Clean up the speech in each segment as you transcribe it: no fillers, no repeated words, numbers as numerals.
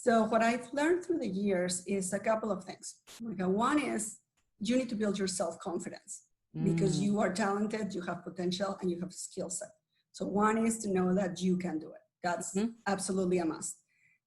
So what I've learned through the years is a couple of things. One is you need to build your self-confidence because you are talented, you have potential, and you have a skill set. So one is to know that you can do it. That's absolutely a must.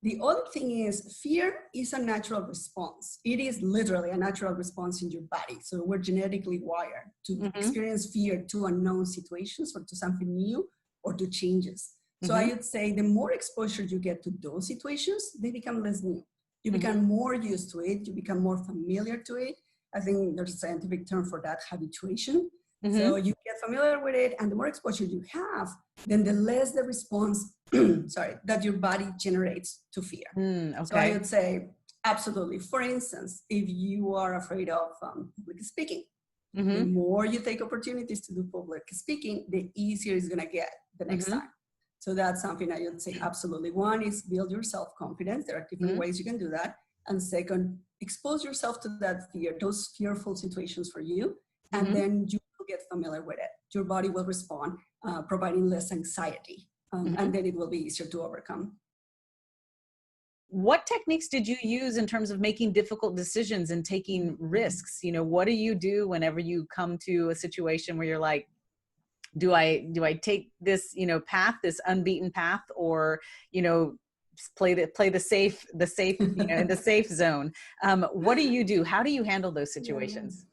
The other thing is fear is a natural response. It is literally a natural response in your body. So we're genetically wired to experience fear to unknown situations or to something new or to changes. So I would say the more exposure you get to those situations, they become less new. You become more used to it. You become more familiar to it. I think there's a scientific term for that, habituation. So you get familiar with it, and the more exposure you have, then the less the response, that your body generates to fear. So I would say, absolutely. For instance, if you are afraid of public speaking, the more you take opportunities to do public speaking, the easier it's going to get the next time. So that's something I would say absolutely. One is build your self-confidence. There are different ways you can do that. And second, expose yourself to that fear, those fearful situations for you, and then you will get familiar with it. Your body will respond, providing less anxiety, and then it will be easier to overcome. What techniques did you use in terms of making difficult decisions and taking risks? You know, what do you do whenever you come to a situation where you're like, do I take this, path, this unbeaten path, or, play the safe, in the safe zone? What do you do? How do you handle those situations?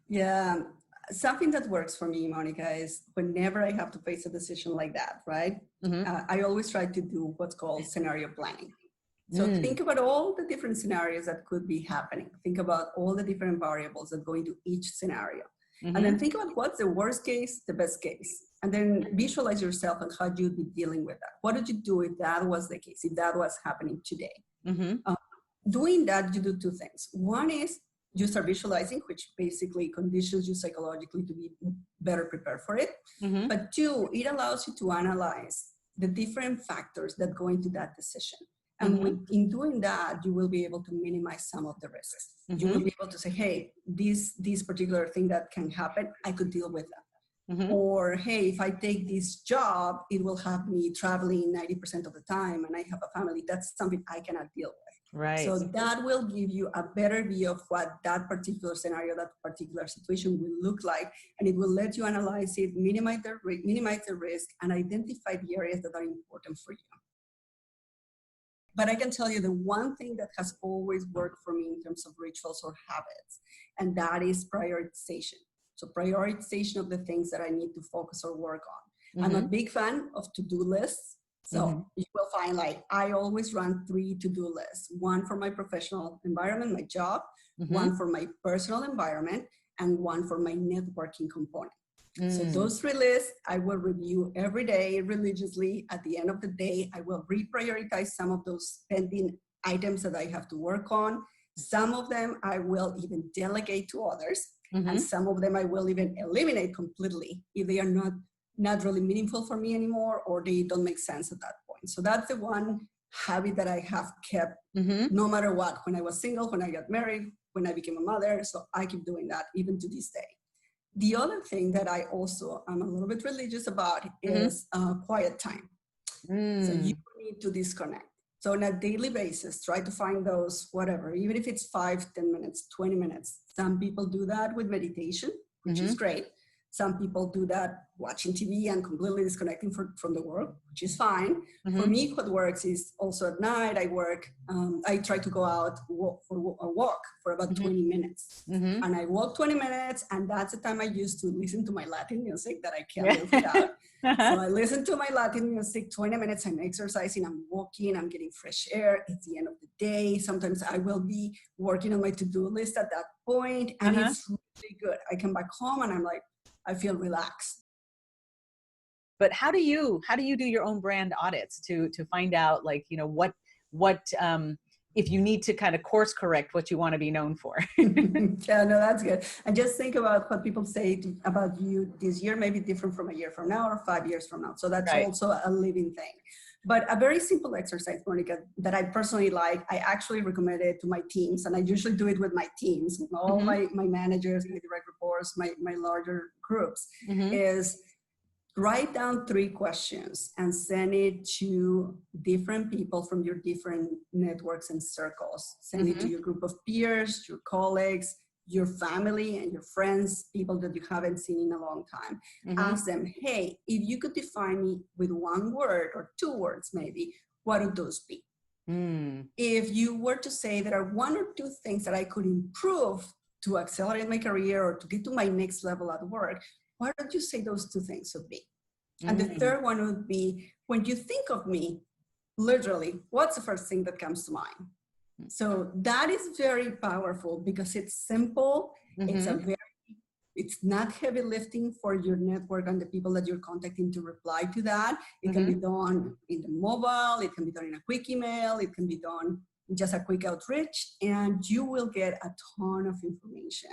Yeah. Something that works for me, Monica, is whenever I have to face a decision like that, right? I always try to do what's called scenario planning. So think about all the different scenarios that could be happening. Think about all the different variables that go into each scenario. And then think about what's the worst case, the best case. And then visualize yourself and how you'd be dealing with that. What would you do if that was the case, if that was happening today? Doing that, you do two things. One is you start visualizing, which basically conditions you psychologically to be better prepared for it. But two, it allows you to analyze the different factors that go into that decision. And in doing that, you will be able to minimize some of the risks. You will be able to say, hey, this particular thing that can happen, I could deal with that. Or, hey, if I take this job, it will have me traveling 90% of the time and I have a family. That's something I cannot deal with. Right. So that will give you a better view of what that particular scenario, that particular situation will look like. And it will let you analyze it, minimize the risk, and identify the areas that are important for you. But I can tell you the one thing that has always worked for me in terms of rituals or habits, and that is prioritization. So prioritization of the things that I need to focus or work on. I'm a big fan of to-do lists. So you will find I always run 3 to-do lists, one for my professional environment, my job, one for my personal environment, and one for my networking component. So those 3 lists, I will review every day religiously. At the end of the day, I will reprioritize some of those pending items that I have to work on. Some of them I will even delegate to others. And some of them I will even eliminate completely if they are not really meaningful for me anymore, or they don't make sense at that point. So that's the one habit that I have kept no matter what. When I was single, when I got married, when I became a mother. So I keep doing that even to this day. The other thing that I also am a little bit religious about is quiet time. So you need to disconnect. So on a daily basis, try to find those, whatever, even if it's 5, 10 minutes, 20 minutes. Some people do that with meditation, which is great. Some people do that watching TV and completely disconnecting from the world, which is fine. For me, what works is also at night, I try to go out for a walk for about 20 minutes. And I walk 20 minutes, and that's the time I use to listen to my Latin music that I can't live without. So I listen to my Latin music, 20 minutes, I'm exercising, I'm walking, I'm getting fresh air. It's the end of the day. Sometimes I will be working on my to-do list at that point, and it's really good. I come back home and I'm like, I feel relaxed. But how do you do your own brand audits to find out what if you need to kind of course correct what you want to be known for? Yeah, no, that's good. And just think about what people say about you this year may be different from a year from now or 5 years from now. So that's also a living thing. But a very simple exercise, Monica, that I personally like, I actually recommend it to my teams, and I usually do it with my teams, all my managers, my direct reports, my larger groups, is Write down 3 questions and send it to different people from your different networks and circles. Send it to your group of peers, your colleagues, your family and your friends, people that you haven't seen in a long time. Ask them, hey, if you could define me with 1 word or 2 words maybe, what would those be? If you were to say there are 1 or 2 things that I could improve to accelerate my career or to get to my next level at work, what would you say those 2 things would be? And the 3rd one would be, when you think of me, literally, what's the first thing that comes to mind? So that is very powerful because it's simple. It's not heavy lifting for your network and the people that you're contacting to reply to that. It can be done in the mobile, it can be done in a quick email, it can be done in just a quick outreach, and you will get a ton of information.